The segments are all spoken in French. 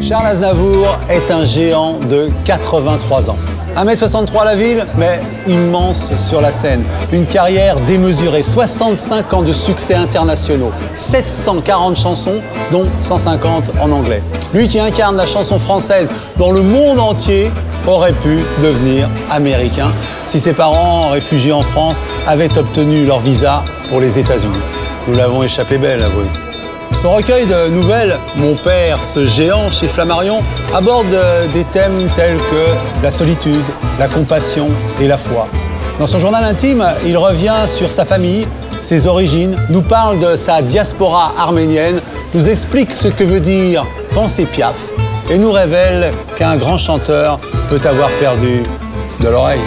Charles Aznavour est un géant de 83 ans. 1m63 à la ville, mais immense sur la scène. Une carrière démesurée, 65 ans de succès internationaux, 740 chansons, dont 150 en anglais. Lui qui incarne la chanson française dans le monde entier aurait pu devenir américain si ses parents, réfugiés en France, avaient obtenu leur visa pour les États-Unis. Nous l'avons échappé belle, avouez. Son recueil de nouvelles, Mon père, ce géant, chez Flammarion, aborde des thèmes tels que la solitude, la compassion et la foi. Dans son journal intime, il revient sur sa famille, ses origines, nous parle de sa diaspora arménienne, nous explique ce que veut dire penser Piaf et nous révèle qu'un grand chanteur peut avoir perdu de l'oreille.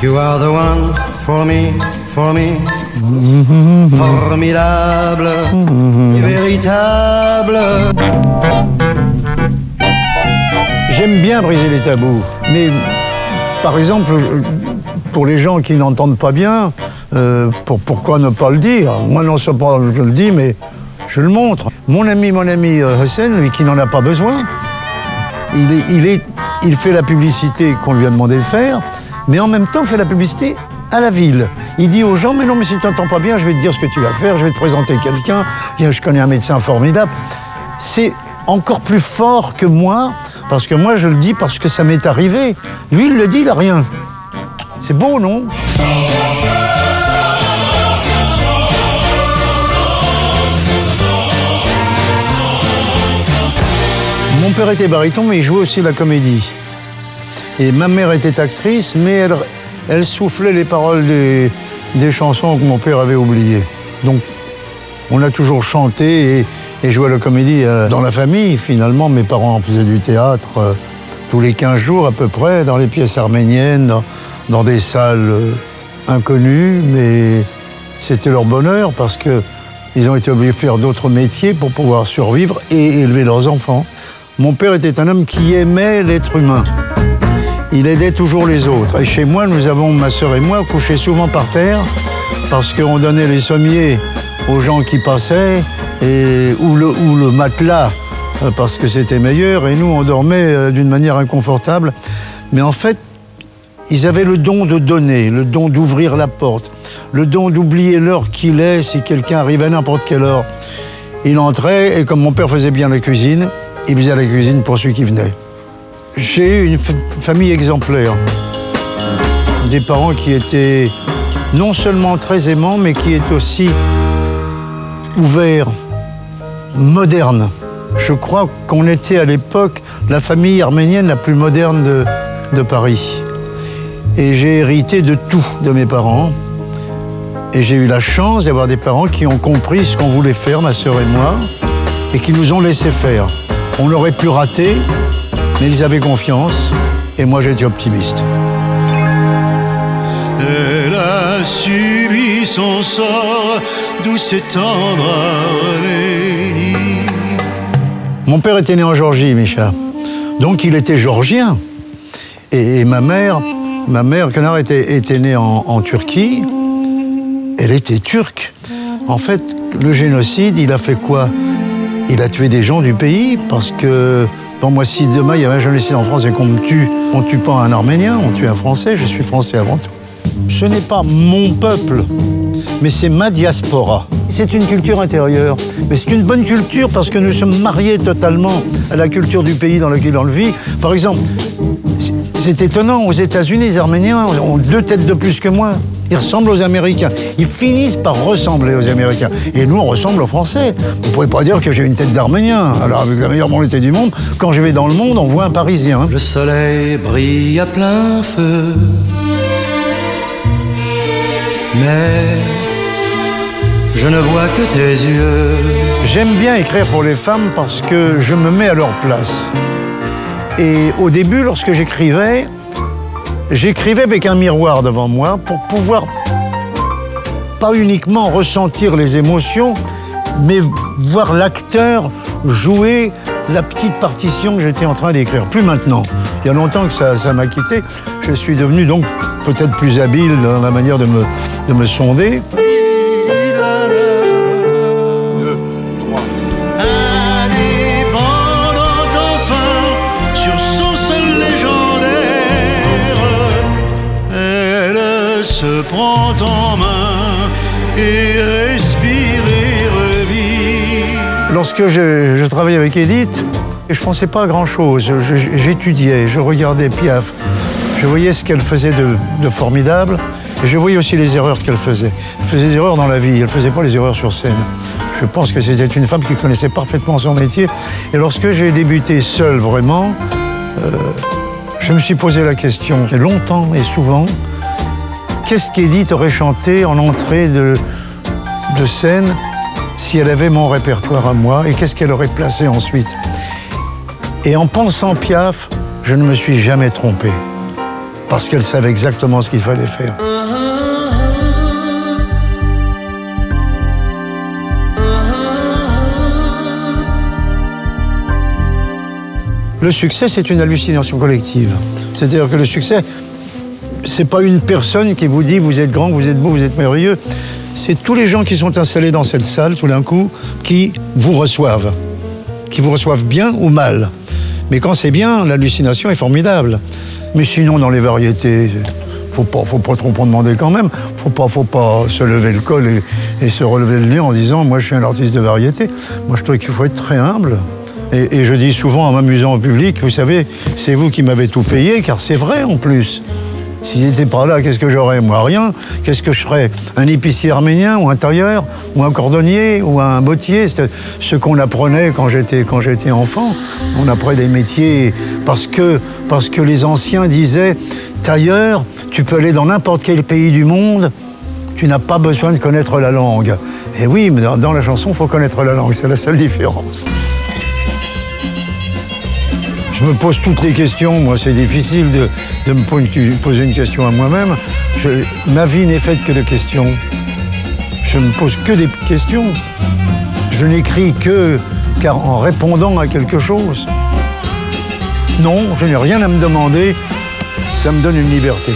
You are the one for me, formidable, véritable. J'aime bien briser les tabous, mais par exemple, pour les gens qui n'entendent pas bien, pourquoi ne pas le dire? Moi non seulement je le dis, mais je le montre. Mon ami Hussein, lui qui n'en a pas besoin, il fait la publicité qu'on lui a demandé de faire, mais en même temps fait la publicité à la ville. Il dit aux gens, mais non, mais si tu n'entends pas bien, je vais te dire ce que tu vas faire, je vais te présenter quelqu'un, je connais un médecin formidable. C'est encore plus fort que moi, parce que moi je le dis parce que ça m'est arrivé. Lui, il le dit, il n'a rien. C'est beau, non? Mon père était baryton, mais il jouait aussi la comédie. Et ma mère était actrice, mais elle soufflait les paroles des chansons que mon père avait oubliées. Donc, on a toujours chanté et joué à la comédie dans la famille. Finalement, mes parents faisaient du théâtre tous les 15 jours à peu près, dans les pièces arméniennes, dans des salles inconnues, mais c'était leur bonheur parce qu'ils ont été obligés de faire d'autres métiers pour pouvoir survivre et élever leurs enfants. Mon père était un homme qui aimait l'être humain. Il aidait toujours les autres. Et chez moi, nous avons, ma sœur et moi, couché souvent par terre parce qu'on donnait les sommiers aux gens qui passaient ou le matelas parce que c'était meilleur. Et nous, on dormait d'une manière inconfortable. Mais en fait, ils avaient le don de donner, le don d'ouvrir la porte, le don d'oublier l'heure qu'il est si quelqu'un arrive à n'importe quelle heure. Il entrait et comme mon père faisait bien la cuisine, il faisait la cuisine pour celui qui venait. J'ai eu une famille exemplaire. Des parents qui étaient non seulement très aimants, mais qui étaient aussi ouverts, modernes. Je crois qu'on était à l'époque la famille arménienne la plus moderne de Paris. Et j'ai hérité de tout de mes parents. Et j'ai eu la chance d'avoir des parents qui ont compris ce qu'on voulait faire, ma sœur et moi, et qui nous ont laissé faire. On aurait pu rater, mais ils avaient confiance, et moi j'étais optimiste. Elle a subi son sort, douce et tendre Arménie. Mon père était né en Géorgie, Micha. Donc il était géorgien. Et ma mère, Kenar, était née en Turquie. Elle était turque. En fait, le génocide, il a fait quoi? Il a tué des gens du pays parce que... Bon, moi, si demain, il y avait un génocide en France et qu'on me tue, on ne tue pas un Arménien, on tue un Français, je suis Français avant tout. Ce n'est pas mon peuple, mais c'est ma diaspora. C'est une culture intérieure, mais c'est une bonne culture parce que nous sommes mariés totalement à la culture du pays dans lequel on le vit. Par exemple, c'est étonnant, aux États-Unis, les Arméniens ont 2 têtes de plus que moi. Ils ressemblent aux Américains. Ils finissent par ressembler aux Américains. Et nous, on ressemble aux Français. Vous ne pouvez pas dire que j'ai une tête d'Arménien. Alors, avec la meilleure volonté du monde, quand je vais dans le monde, on voit un Parisien. Le soleil brille à plein feu. Mais je ne vois que tes yeux. J'aime bien écrire pour les femmes parce que je me mets à leur place. Et au début, lorsque j'écrivais avec un miroir devant moi pour pouvoir pas uniquement ressentir les émotions, mais voir l'acteur jouer la petite partition que j'étais en train d'écrire. Plus maintenant. Il y a longtemps que ça m'a quitté. Je suis devenu donc peut-être plus habile dans la manière de me sonder. Se prend en main et respire et revit. Lorsque je travaillais avec Edith, je ne pensais pas à grand-chose. J'étudiais, je regardais Piaf, je voyais ce qu'elle faisait de formidable, et je voyais aussi les erreurs qu'elle faisait. Elle faisait des erreurs dans la vie, elle ne faisait pas les erreurs sur scène. Je pense que c'était une femme qui connaissait parfaitement son métier. Et lorsque j'ai débuté seul, vraiment, je me suis posé la question, longtemps et souvent, qu'est-ce qu'Edith aurait chanté en entrée de scène si elle avait mon répertoire à moi, et qu'est-ce qu'elle aurait placé ensuite? Et en pensant Piaf, je ne me suis jamais trompé, parce qu'elle savait exactement ce qu'il fallait faire. Le succès, c'est une hallucination collective. C'est-à-dire que le succès, c'est pas une personne qui vous dit vous êtes grand, vous êtes beau, vous êtes merveilleux. C'est tous les gens qui sont installés dans cette salle tout d'un coup qui vous reçoivent bien ou mal. Mais quand c'est bien, l'hallucination est formidable. Mais sinon, dans les variétés, faut pas trop en demander quand même. Faut pas se lever le col et se relever le nez en disant moi je suis un artiste de variété. Moi je trouve qu'il faut être très humble. Et je dis souvent en m'amusant au public, vous savez, c'est vous qui m'avez tout payé, car c'est vrai en plus. Si j'étais pas là, qu'est-ce que j'aurais? Moi, rien. Qu'est-ce que je serais? Un épicier arménien, ou un tailleur, ou un cordonnier, ou un bottier? C'est ce qu'on apprenait quand j'étais enfant. On apprenait des métiers parce que les anciens disaient tailleur, tu peux aller dans n'importe quel pays du monde, tu n'as pas besoin de connaître la langue. Et oui, mais dans la chanson, il faut connaître la langue, c'est la seule différence. Je me pose toutes les questions. Moi, c'est difficile de me poser une question à moi-même. Ma vie n'est faite que de questions. Je ne me pose que des questions. Je n'écris car en répondant à quelque chose. Non, je n'ai rien à me demander. Ça me donne une liberté.